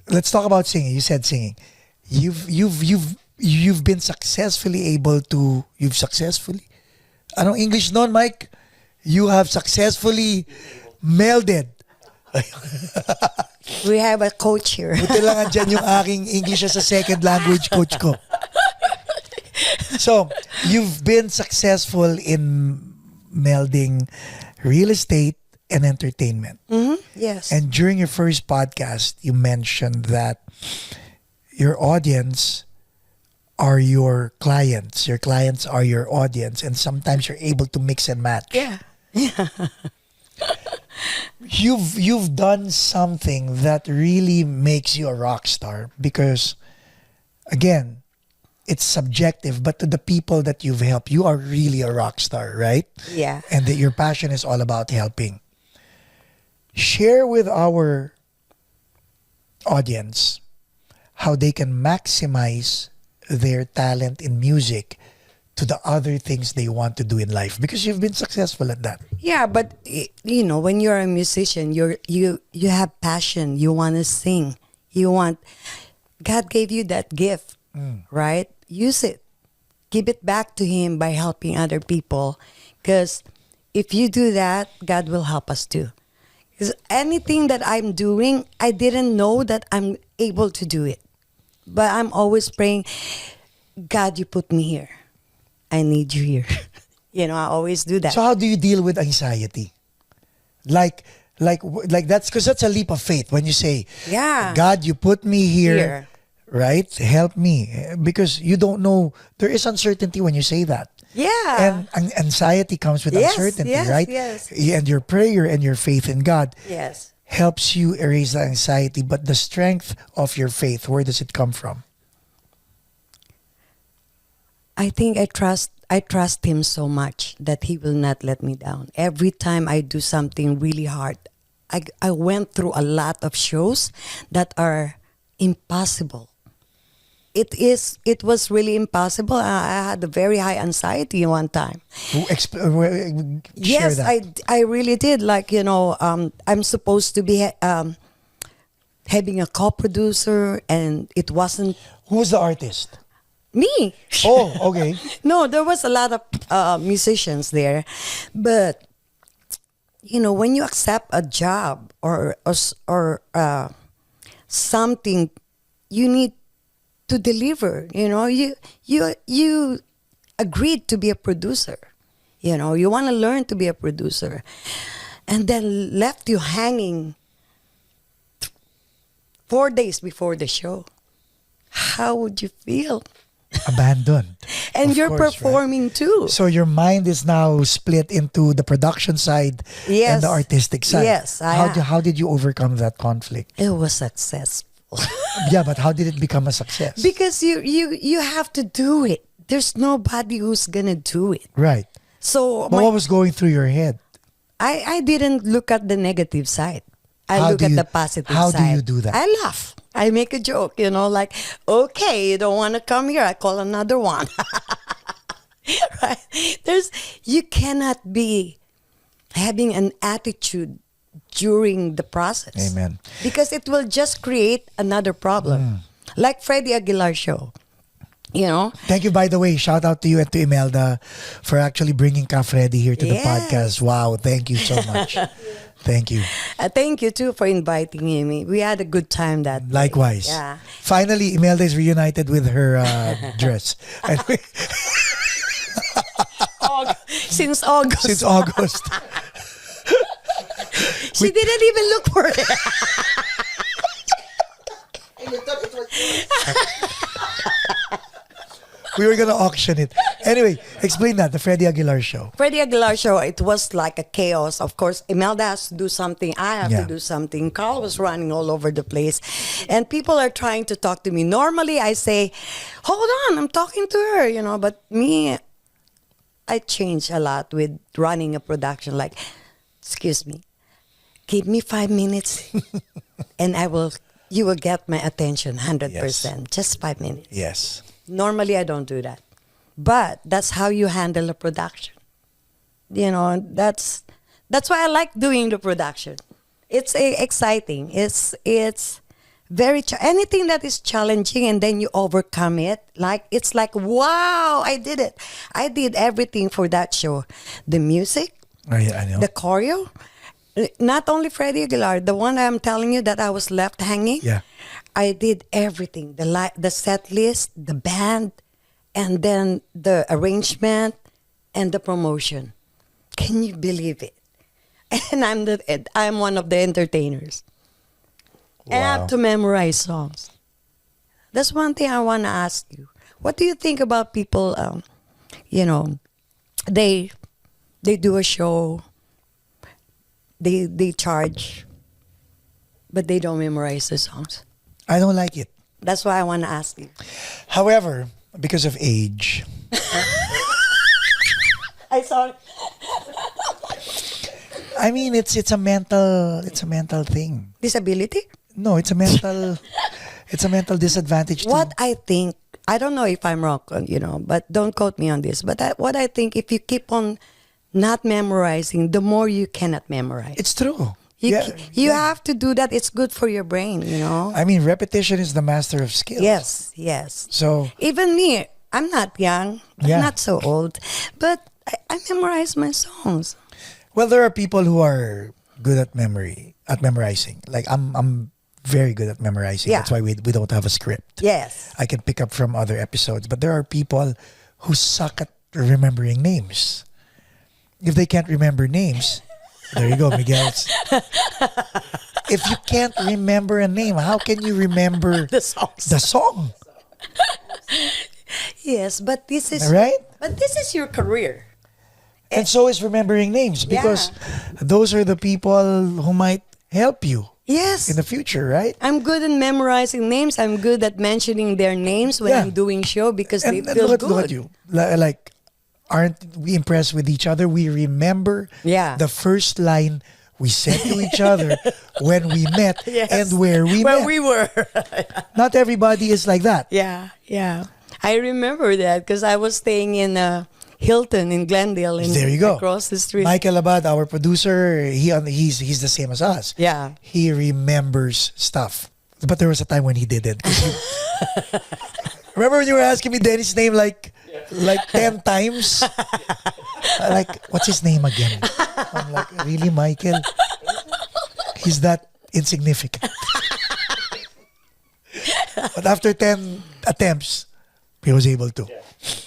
Let's talk about singing. You said singing. You've been successfully able to anong English non, Mike? You have successfully melded. We have a coach here. Buti lang andyan yung aking English as a second language coach ko. So, you've been successful in melding real estate and entertainment. Mm-hmm. Yes. And during your first podcast, you mentioned that your audience are your clients. Your clients are your audience. And sometimes you're able to mix and match. Yeah. You've done something that really makes you a rock star because, again, it's subjective, but to the people that you've helped, you are really a rock star, right? Yeah. And that your passion is all about helping. Share with our audience how they can maximize their talent in music to the other things they want to do in life, because you've been successful at that. Yeah, but you know, when you're a musician, you have passion. You want to sing. God gave you that gift, right? Use it. Give it back to Him by helping other people. Because if you do that, God will help us too. Because anything that I'm doing, I didn't know that I'm able to do it. But I'm always praying, God, you put me here. I need you here. You know, I always do that. So how do you deal with anxiety? Like that's because that's a leap of faith when you say, Yeah. God, you put me here, right? Help me. Because you don't know, there is uncertainty when you say that. Yeah. And anxiety comes with uncertainty, right? Yes. And your prayer and your faith in God Yes. helps you erase the anxiety. But the strength of your faith, where does it come from? I think I trust Him so much that He will not let me down. Every time I do something really hard, I went through a lot of shows that are impossible. It was really impossible. I had a very high anxiety one time. Share Yes, that. I really did. Like, you know, I'm supposed to be having a co-producer, and it wasn't Who's the artist? me. Oh, okay. No, there was a lot of musicians there, but you know, when you accept a job or something, you need to deliver. You know, you agreed to be a producer. You know, you want to learn to be a producer, and then left you hanging 4 days before the show. How would you feel? Abandoned. And Of you're course, right? performing too. So your mind is now split into the production side and the artistic side. Yes, How did you overcome that conflict? It was successful. Yeah, but how did it become a success? Because you have to do it. There's nobody who's gonna do it. Right. So But what was going through your head? I didn't look at the negative side. I How look do at you- the positive how side. do you do that? I laugh. I make a joke, you know, like, okay, you don't want to come here, I call another one. Right? You cannot be having an attitude during the process. Amen. Because it will just create another problem. Like Freddie Aguilar show. You know? Thank you, by the way. Shout out to you and to Imelda for actually bringing Ka Freddy here to the Yes. podcast. Wow, thank you so much. Thank you. Thank you too for inviting me. We had a good time that day. Likewise. Yeah. Finally, Imelda is reunited with her dress. Anyway, Since August. since August. She didn't even look for it. We were gonna auction it. Anyway, explain that, the Freddie Aguilar show. Freddie Aguilar show, it was like a chaos. Of course, Imelda has to do something. I have Yeah. to do something. Carl was running all over the place. And people are trying to talk to me. Normally, I say, hold on, I'm talking to her, you know. But me, I change a lot with running a production. Like, excuse me, give me 5 minutes and you will get my attention 100%. Just 5 minutes. Yes. Normally, I don't do that. But that's how you handle a production. That's why I like doing the production. It's exciting. It's very anything that is challenging and then you overcome it. Like it's like wow, I did it. I did everything for that show. The music, Oh, yeah, I know. the choreo. Not only Freddie Aguilar, the one I'm telling you that I was left hanging. Yeah. I did everything. The set list, the band, and then the arrangement and the promotion. Can you believe it? And I'm one of the entertainers. And I have Wow. to memorize songs. That's one thing I want to ask you. What do you think about people? You know, they they do a show. They charge, but they don't memorize the songs. I don't like it. That's why I want to ask you. However, because of age, I saw. I mean it's a mental thing. Disability? No, it's a mental disadvantage too. What I think, I don't know if I'm wrong, but don't quote me on this. But what I think, if you keep on not memorizing, the more you cannot memorize. It's true. You, Yeah, you yeah. have to do that. It's good for your brain. I mean, repetition is the master of skills. Yes, yes. So Even me, I'm not young, Yeah. I'm not so old, but I memorize my songs. well, there are people who are good at memorizing. Like I'm very good at memorizing. Yeah. That's why we don't have a script. Yes. I can pick up from other episodes. But there are people who suck at remembering names. If they can't remember names, there you go, Miguel's. If you can't remember a name, how can you remember The songs. the song? Yes, but this is Right? But this is your career. And so is remembering names because those are the people who might help you Yes. in the future, right? I'm good at memorizing names. I'm good at mentioning their names when Yeah. I'm doing show because they And feel look good. at you. Like, aren't we impressed with each other? We remember Yeah. the first line we said to each other when we met Yes. and where we Where met. we were. Not everybody is like that. Yeah, yeah. I remember that because I was staying in Hilton in Glendale. And There you go. Across the street. Michael Abad, our producer, he's the same as us. Yeah. He remembers stuff. But there was a time when he didn't. 'Cause remember when you were asking me Dennis' name like 10 times? Like, what's his name again? I'm like, really, Michael? He's that insignificant. But after 10 attempts, he was able to.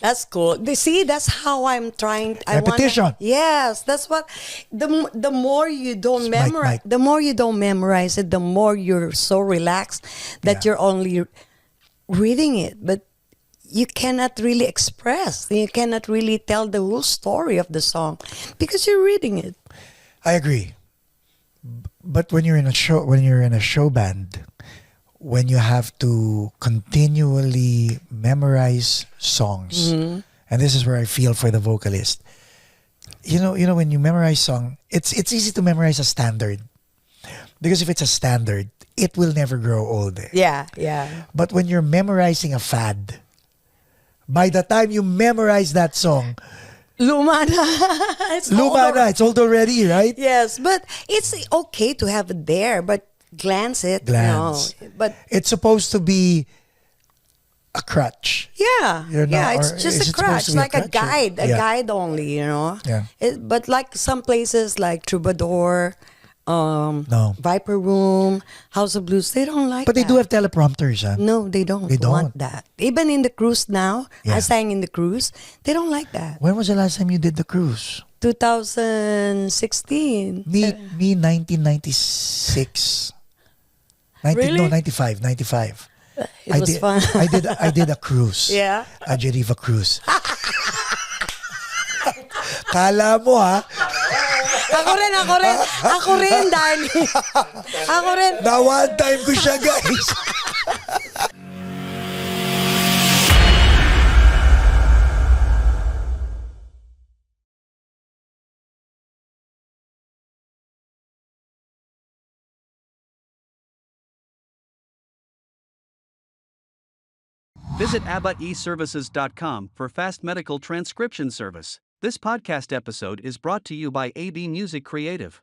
That's cool. See, that's how I'm trying. Repetition. Yes, that's what. The more you don't Mike, memorize, Mike. the more you don't memorize it, the more you're so relaxed that Yeah. you're only reading it, but you cannot really express. You cannot really tell the whole story of the song because you're reading it. I agree. But when you're in a show band, when you have to continually memorize songs, and this is where I feel for the vocalist. When you memorize song, it's easy to memorize a standard because if it's a standard, it will never grow old. Yeah, yeah. But when you're memorizing a fad, by the time you memorize that song, Luma na. It's luma older. na, it's old already, right? Yes, but it's okay to have it there, but glance it. Glance. No. But It's supposed to be a crutch. yeah, You're yeah, not- it's or just is a it supposed crutch, to be a like a crutch or- guide, a Yeah. guide only. Yeah. But like some places like Troubadour, No. Viper Room, House of Blues, they don't like But they that. do have teleprompters, huh? No, they don't They want don't. that. Even in the cruise now, Yeah. I sang in the cruise, they don't like that. When was the last time you did the cruise? 2016. Me 1996. 90, Really? No, 95. It was fun. I did a cruise. Yeah. A Geneva cruise. Kala mo ha, Ako rin, darling. Ako rin. na one time ko siya guys. Visit abboteservices.com for fast medical transcription service. This podcast episode is brought to you by AB Music Creative.